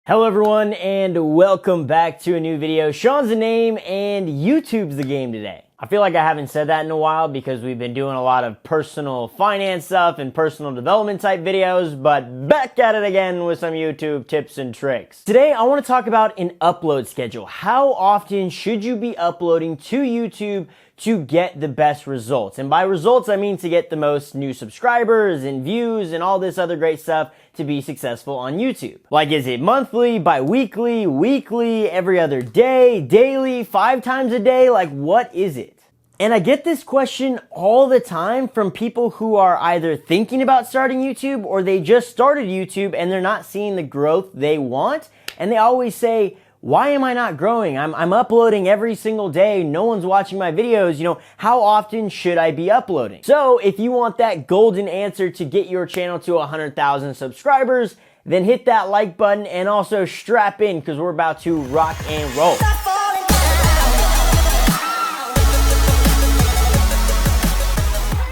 Hello everyone and welcome back to a new video. Shawn's the name and YouTube's the game today. I feel like I haven't said that in a while because we've been doing a lot of personal finance stuff and personal development type videos, but back at it again with some YouTube tips and tricks. Today I want to talk about an upload schedule. How often should you be uploading to YouTube to get the best results? And by results, I mean to get the most new subscribers and views and all this other great stuff to be successful on YouTube. Like, is it monthly, bi-weekly, weekly, every other day, daily, 5 times a day? Like, what is it? And I get this question all the time from people who are either thinking about starting YouTube or they just started YouTube and they're not seeing the growth they want. And they always say, why am I not growing? I'm uploading every single day. No one's watching my videos. You know, how often should I be uploading? So if you want that golden answer to get your channel to 100,000 subscribers, then hit that like button and also strap in because we're about to rock and roll.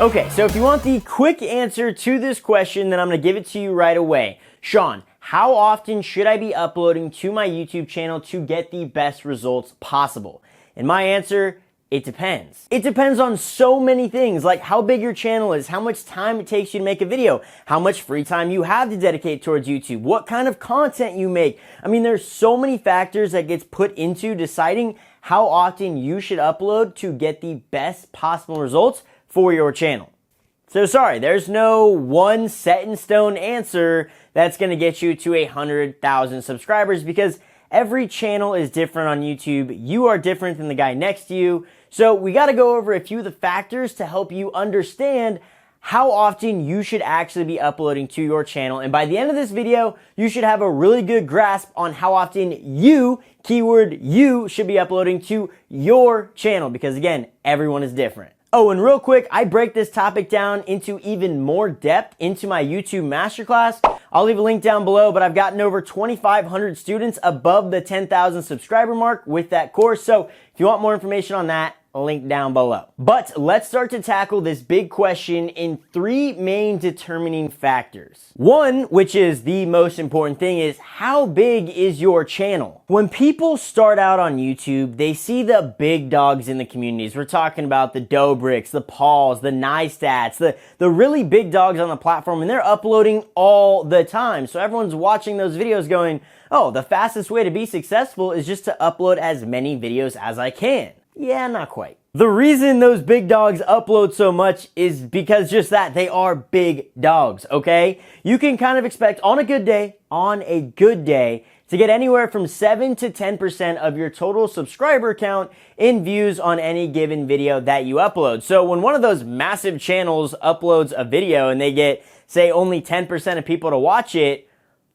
Okay, so if you want the quick answer to this question, then I'm going to give it to you right away. Shawn, how often should I be uploading to my YouTube channel to get the best results possible? And my answer, it depends. It depends on so many things, like how big your channel is, how much time it takes you to make a video, how much free time you have to dedicate towards YouTube, what kind of content you make. I mean, there's so many factors that gets put into deciding how often you should upload to get the best possible results for your channel. So sorry, there's no one set in stone answer that's going to get you to 100,000 subscribers because every channel is different on YouTube. You are different than the guy next to you. So we got to go over a few of the factors to help you understand how often you should actually be uploading to your channel. And by the end of this video, you should have a really good grasp on how often you, keyword you, should be uploading to your channel because again, everyone is different. Oh, and real quick, I break this topic down into even more depth into my YouTube masterclass. I'll leave a link down below, but I've gotten over 2,500 students above the 10,000 subscriber mark with that course. So if you want more information on that, link down below. But let's start to tackle this big question in 3 main determining factors. One, which is the most important thing, is how big is your channel? When people start out on YouTube, they see the big dogs in the communities. We're talking about the Dobricks, the Pauls, the Neistats, the really big dogs on the platform, and they're uploading all the time. So everyone's watching those videos going, oh, the fastest way to be successful is just to upload as many videos as I can. Yeah, not quite. The reason those big dogs upload so much is because just that, they are big dogs, okay? You can kind of expect on a good day, to get anywhere from 7 to 10% of your total subscriber count in views on any given video that you upload. So when one of those massive channels uploads a video and they get, say, only 10% of people to watch it,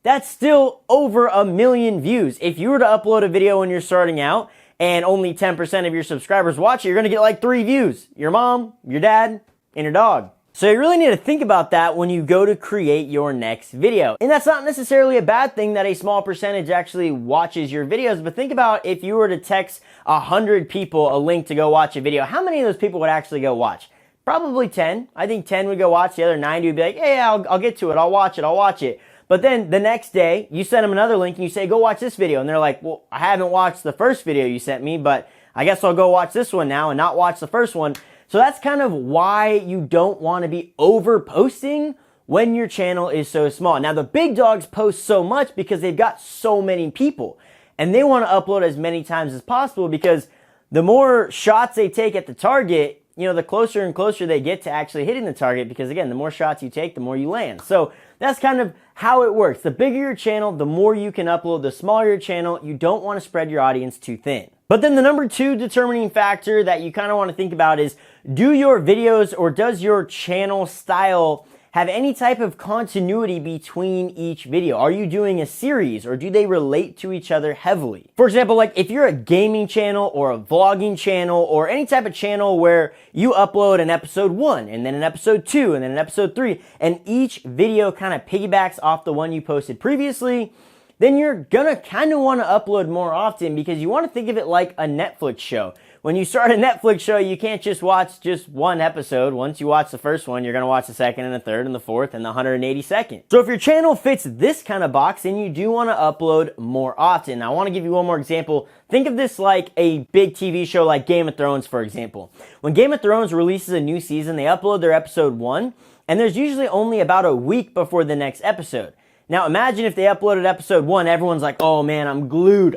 that's still over 1 million views. If you were to upload a video when you're starting out, and only 10% of your subscribers watch it, you're going to get like 3 views. Your mom, your dad, and your dog. So you really need to think about that when you go to create your next video. And that's not necessarily a bad thing that a small percentage actually watches your videos, but think about if you were to text 100 people a link to go watch a video, how many of those people would actually go watch? Probably 10. I think 10 would go watch, the other 90 would be like, hey, I'll get to it, I'll watch it. But then the next day, you send them another link and you say, go watch this video. And they're like, well, I haven't watched the first video you sent me, but I guess I'll go watch this one now and not watch the first one. So that's kind of why you don't want to be over posting when your channel is so small. Now, the big dogs post so much because they've got so many people and they want to upload as many times as possible because the more shots they take at the target, you know, the closer and closer they get to actually hitting the target because again, the more shots you take, the more you land. So that's kind of how it works. The bigger your channel, the more you can upload. The smaller your channel, you don't want to spread your audience too thin. But then the number 2 determining factor that you kind of want to think about is, do your videos or does your channel style have any type of continuity between each video? Are you doing a series or do they relate to each other heavily? For example, like if you're a gaming channel or a vlogging channel or any type of channel where you upload an episode 1 and then an episode 2 and then an episode 3 and each video kind of piggybacks off the one you posted previously, then you're gonna kind of want to upload more often because you want to think of it like a Netflix show. when you start a Netflix show, you can't just watch just one episode. Once you watch the first one, you're going to watch the second and the third and the fourth and the 182nd. So if your channel fits this kind of box, then you do want to upload more often. Now, I want to give you one more example. Think of this like a big TV show like Game of Thrones, for example. When Game of Thrones releases a new season, they upload their episode 1, and there's usually only about a week before the next episode. Now imagine if they uploaded episode 1, everyone's like, oh man, I'm glued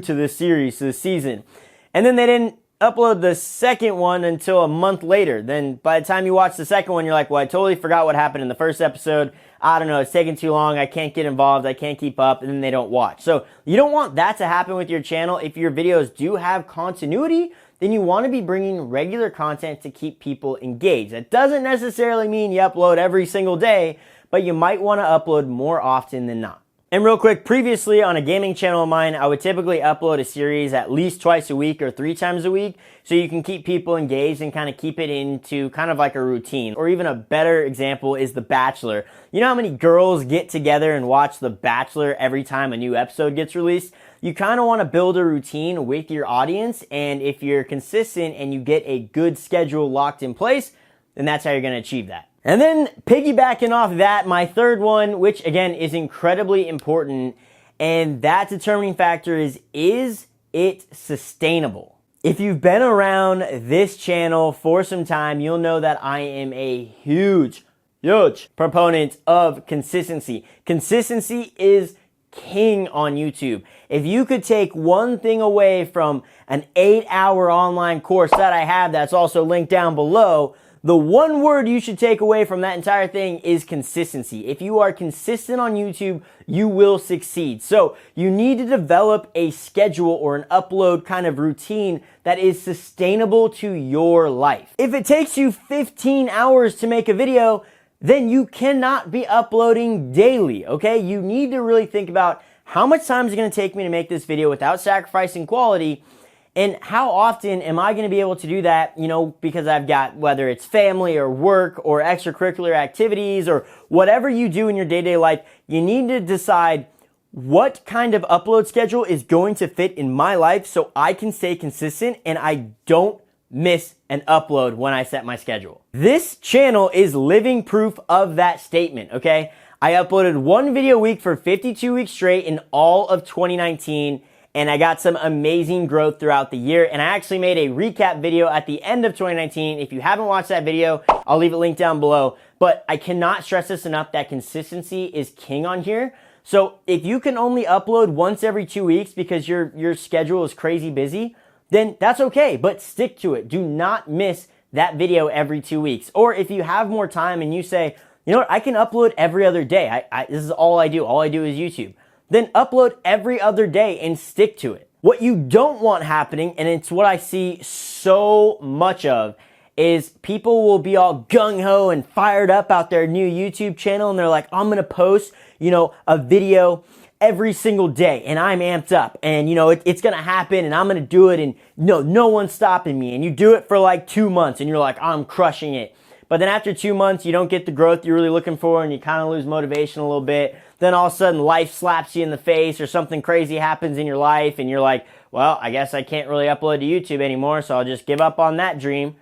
to this series, to this season. And then they didn't upload the second one until a month later. Then by the time you watch the second one, you're like, well, I totally forgot what happened in the first episode. I don't know, it's taking too long, I can't get involved, I can't keep up, and then they don't watch. So you don't want that to happen with your channel. If your videos do have continuity, then you want to be bringing regular content to keep people engaged. That doesn't necessarily mean you upload every single day, but you might want to upload more often than not. And real quick, previously on a gaming channel of mine, I would typically upload a series at least twice a week or 3 times a week, so you can keep people engaged and kind of keep it into kind of like a routine. Or even a better example is The Bachelor. You know how many girls get together and watch The Bachelor every time a new episode gets released? You kind of want to build a routine with your audience, and if you're consistent and you get a good schedule locked in place, then that's how you're going to achieve that. And then piggybacking off that, my third one, which again is incredibly important, and that determining factor is it sustainable? If you've been around this channel for some time, you'll know that I am a huge proponent of consistency. Consistency is king on YouTube. If you could take one thing away from an 8-hour online course that I have that's also linked down below, the one word you should take away from that entire thing is consistency. If you are consistent on YouTube, you will succeed. So you need to develop a schedule or an upload kind of routine that is sustainable to your life. If it takes you 15 hours to make a video, then you cannot be uploading daily, okay? You need to really think about how much time is it going to take me to make this video without sacrificing quality, and how often am I going to be able to do that, you know, because I've got, whether it's family or work or extracurricular activities or whatever you do in your day-to-day life, you need to decide what kind of upload schedule is going to fit in my life so I can stay consistent and I don't miss an upload when I set my schedule. This channel is living proof of that statement, okay? I uploaded 1 video a week for 52 weeks straight in all of 2019, and I got some amazing growth throughout the year. And I actually made a recap video at the end of 2019. If you haven't watched that video, I'll leave it linked down below. But I cannot stress this enough that consistency is king on here. So if you can only upload once every 2 weeks because your schedule is crazy busy, then that's okay, but stick to it. Do not miss that video every 2 weeks. Or if you have more time and you say, you know what, I can upload every other day. This is all I do. All I do is YouTube. Then upload every other day and stick to it. What you don't want happening, and it's what I see so much of, is people will be all gung-ho and fired up about their new YouTube channel, and they're like, I'm gonna post, you know, a video every single day, and I'm amped up, and you know, it's gonna happen, and I'm gonna do it, and no one's stopping me. And you do it for like 2 months, and you're like, I'm crushing it. But then after 2 months, you don't get the growth you're really looking for, and you kind of lose motivation a little bit. Then all of a sudden, life slaps you in the face, or something crazy happens in your life, and you're like, well, I guess I can't really upload to YouTube anymore, so I'll just give up on that dream.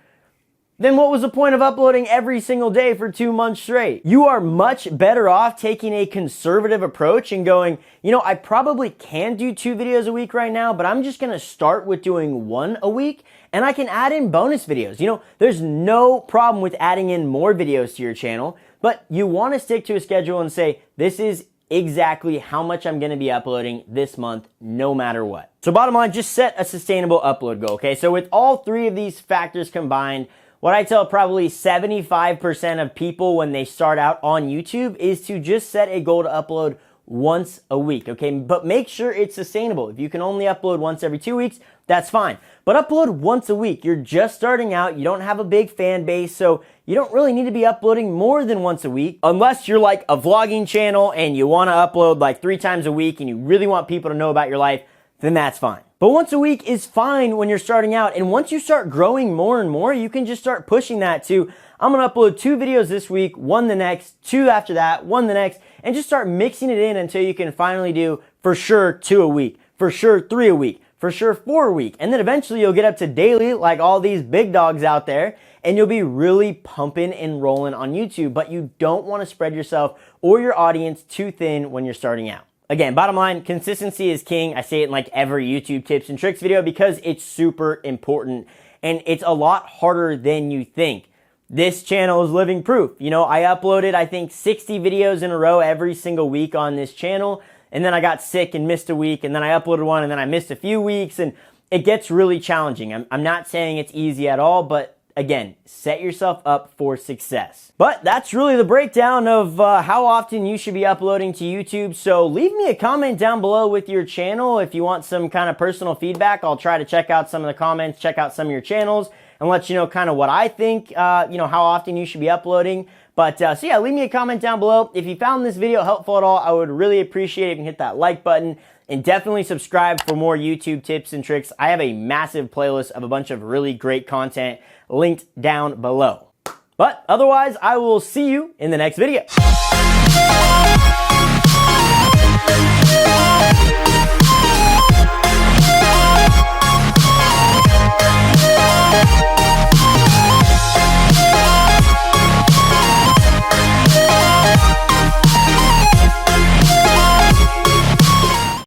Then what was the point of uploading every single day for 2 months straight? You are much better off taking a conservative approach and going, you know, I probably can do 2 videos a week right now, but I'm just gonna start with doing 1 a week, and I can add in bonus videos. You know, there's no problem with adding in more videos to your channel, but you wanna stick to a schedule and say, this is exactly how much I'm gonna be uploading this month, no matter what. So bottom line, just set a sustainable upload goal, okay? So with all 3 of these factors combined, what I tell probably 75% of people when they start out on YouTube is to just set a goal to upload once a week, okay? But make sure it's sustainable. If you can only upload once every 2 weeks, that's fine. But upload once a week. You're just starting out. You don't have a big fan base, so you don't really need to be uploading more than once a week. Unless you're like a vlogging channel and you want to upload like 3 times a week and you really want people to know about your life, then that's fine. But once a week is fine when you're starting out. And once you start growing more and more, you can just start pushing that to, I'm going to upload 2 videos this week, 1 the next, 2 after that, 1 the next, and just start mixing it in until you can finally do for sure 2 a week, for sure 3 a week, for sure 4 a week. And then eventually you'll get up to daily like all these big dogs out there, and you'll be really pumping and rolling on YouTube. But you don't want to spread yourself or your audience too thin when you're starting out. Again, bottom line, consistency is king. I say it in like every YouTube tips and tricks video because it's super important and it's a lot harder than you think. This channel is living proof. You know, I uploaded, I think 60 videos in a row every single week on this channel. And then I got sick and missed a week, and then I uploaded one and then I missed a few weeks, and it gets really challenging. I'm not saying it's easy at all, but again, set yourself up for success. But that's really the breakdown of how often you should be uploading to YouTube. So leave me a comment down below with your channel. If you want some kind of personal feedback, I'll try to check out some of the comments, check out some of your channels, and let you know kind of what I think, how often you should be uploading. But so yeah, leave me a comment down below. If you found this video helpful at all, I would really appreciate it if you can hit that like button. And definitely subscribe for more YouTube tips and tricks. I have a massive playlist of a bunch of really great content linked down below. But otherwise, I will see you in the next video.